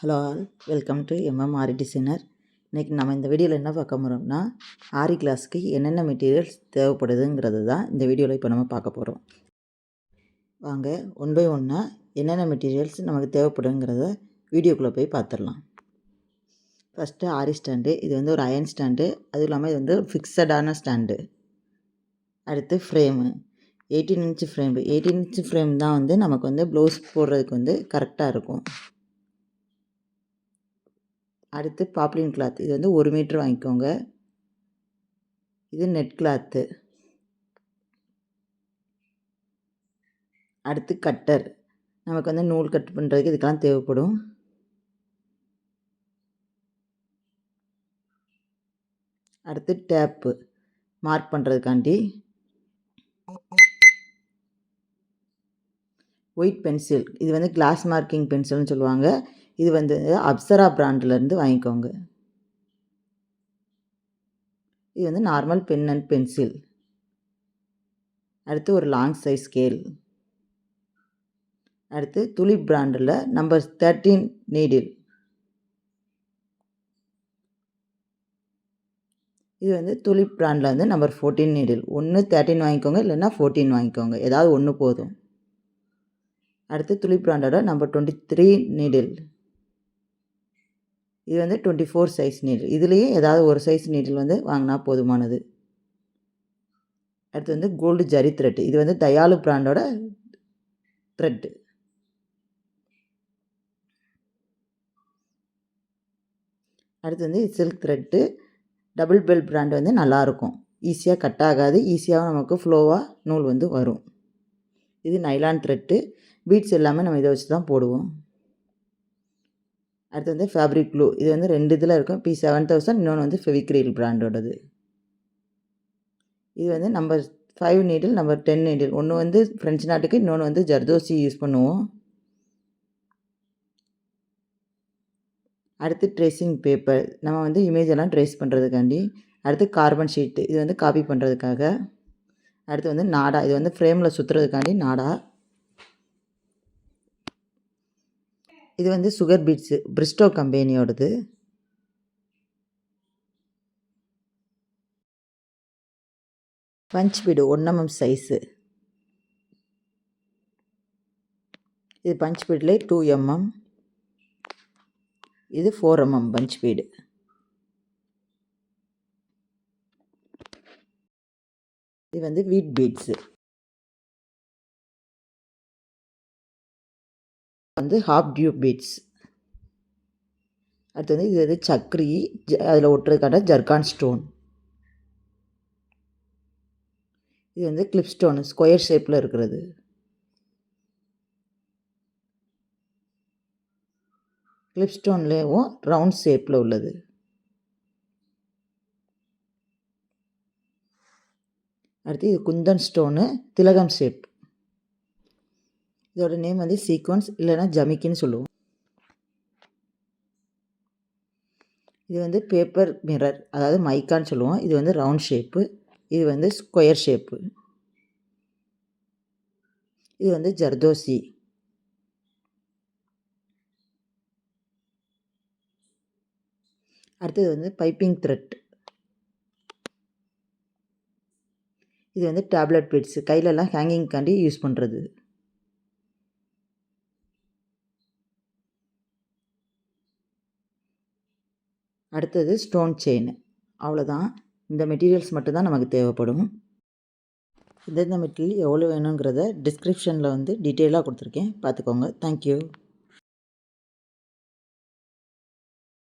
Hello all, welcome to aari designer. இன்றைக்கி நம்ம இந்த வீடியோவில் என்ன பார்க்க போகிறோம்னா, ஆரி கிளாஸ்க்கு என்னென்ன மெட்டீரியல்ஸ் தேவைப்படுதுங்கிறது தான் இந்த வீடியோவில் இப்போ நம்ம பார்க்க போகிறோம். வாங்க ஒன் பை ஒன்னாக என்னென்ன மெட்டீரியல்ஸ் நமக்கு தேவைப்படுங்கிறத வீடியோக்குள்ளே போய் பார்த்துடலாம். ஃபஸ்ட்டு ஆரி ஸ்டாண்டு. இது வந்து ஒரு அயன் ஸ்டாண்டு, அதுவும் இல்லாமல் இது வந்து ஃபிக்ஸடான ஸ்டாண்டு. அடுத்து frame, 18 inch frame. 18 inch frame தான் வந்து நமக்கு வந்து ப்ளவுஸ் போடுறதுக்கு வந்து கரெக்டாக இருக்கும். அடுத்து பாப்ளின் கிளாத். இது வந்து 1 மீட்ரு வாங்கிக்கோங்க. இது நெட் கிளாத்து. அடுத்து கட்டர். நமக்கு வந்து நூல் கட் பண்ணுறதுக்கு இதுக்கெல்லாம் தேவைப்படும். அடுத்து டேப்பு மார்க் பண்ணுறதுக்காண்டி. White pencil. இது வந்து கிளாஸ் மார்க்கிங் பென்சில்னு சொல்லுவாங்க. இது வந்து அப்சரா பிராண்ட்லேருந்து வாங்கிக்கோங்க. இது வந்து நார்மல் பென் அண்ட் பென்சில். அடுத்து ஒரு லாங் சைஸ் ஸ்கேல். அடுத்து துலிப் பிராண்டில் நம்பர் 13 நீடில். இது வந்து துலிப் பிராண்டில் வந்து நம்பர் 14 நீடில். ஒன்று 13 வாங்கிக்கோங்க, இல்லைன்னா 14 வாங்கிக்கோங்க, ஏதாவது ஒன்று போதும். அடுத்து துலிப் பிராண்டோட நம்பர் 23 நீடில். இது வந்து 24 சைஸ் நீடில். இதுலேயே ஏதாவது ஒரு சைஸ் நீடில் வந்து வாங்கினா போதுமானது. அடுத்து வந்து கோல்டு ஜரி த்ரெட். இது வந்து தயாலு பிராண்டோட த்ரெட்டு. அடுத்து வந்து silk thread. Double bell brand வந்து நல்லாயிருக்கும், ஈஸியாக கட் ஆகாது, ஈஸியாக நமக்கு ஃப்ளோவாக நூல் வந்து வரும். இது நைலான் த்ரெட்டு. பீட்ஸ் எல்லாமே நம்ம இதை வச்சு தான் போடுவோம். அடுத்து வந்து ஃபேப்ரிக் க்ளூ. இது வந்து 2 இதில் இருக்கும். P7000, இன்னொன்று வந்து ஃபெவிக்ரில் பிராண்டோடது. இது வந்து நம்பர் 5 நீடில், நம்பர் 10 நீடில். ஒன்று வந்து ஃப்ரெஞ்ச் நாட்டுக்கு, இன்னொன்று வந்து ஜர்தோசி யூஸ் பண்ணுவோம். அடுத்து ட்ரேசிங் பேப்பர். நம்ம வந்து இமேஜ் எல்லாம் ட்ரேஸ் பண்ணுறதுக்காண்டி. அடுத்து கார்பன் ஷீட்டு. இது வந்து காப்பி பண்ணுறதுக்காக. அடுத்து வந்து நாடா. இது வந்து ஃப்ரேமில் சுற்றுறதுக்காண்டி நாடா. இது வந்து சுகர் பீட்ஸு, பிரிஸ்டோ கம்பெனியோடது. Punch bead 1 mm size. இது பஞ்ச் பீடில் 2 mm. இது 4 mm பஞ்ச் பீடு. இது வந்து வீட் பீட்ஸு. வந்து ஹாஃப் டியூப் பீட்ஸ். அடுத்து வந்து இது வந்து சக்ரி, அதில் ஒட்டுறதுக்கான ஜர்கான் ஸ்டோன். இது வந்து கிளிப் ஸ்டோனு, ஸ்கொயர் ஷேப்பில் இருக்கிறது. கிளிப் ஸ்டோன்லேயும் ரவுண்ட் ஷேப்பில் உள்ளது. அடுத்து இது குந்தன் ஸ்டோனு, திலகம் ஷேப். இதோட நேம் வந்து சீக்வன்ஸ், இல்லைன்னா ஜமிக்கின்னு சொல்லுவோம். இது வந்து பேப்பர் மிரர், அதாவது மைக்கான்னு சொல்லுவோம். இது வந்து ரவுண்ட் ஷேப்பு. இது வந்து ஸ்கொயர் ஷேப்பு. இது வந்து ஜர்தோசி. அடுத்தது வந்து பைப்பிங் த்ரெட். இது வந்து டேப்லெட் பீட்ஸு, கையிலெல்லாம் ஹேங்கிங்காண்டி யூஸ் பண்ணுறது. அடுத்தது ஸ்டோன் செயின். அவ்வளோதான். இந்த மெட்டீரியல்ஸ் மட்டும்தான் நமக்கு தேவைப்படும். இந்த மெட்டீரியல் எவ்வளோ வேணுங்கிறத டிஸ்கிரிப்ஷனில் வந்து டீட்டெயிலாக கொடுத்துருக்கேன், பார்த்துக்கோங்க. தேங்க்யூ.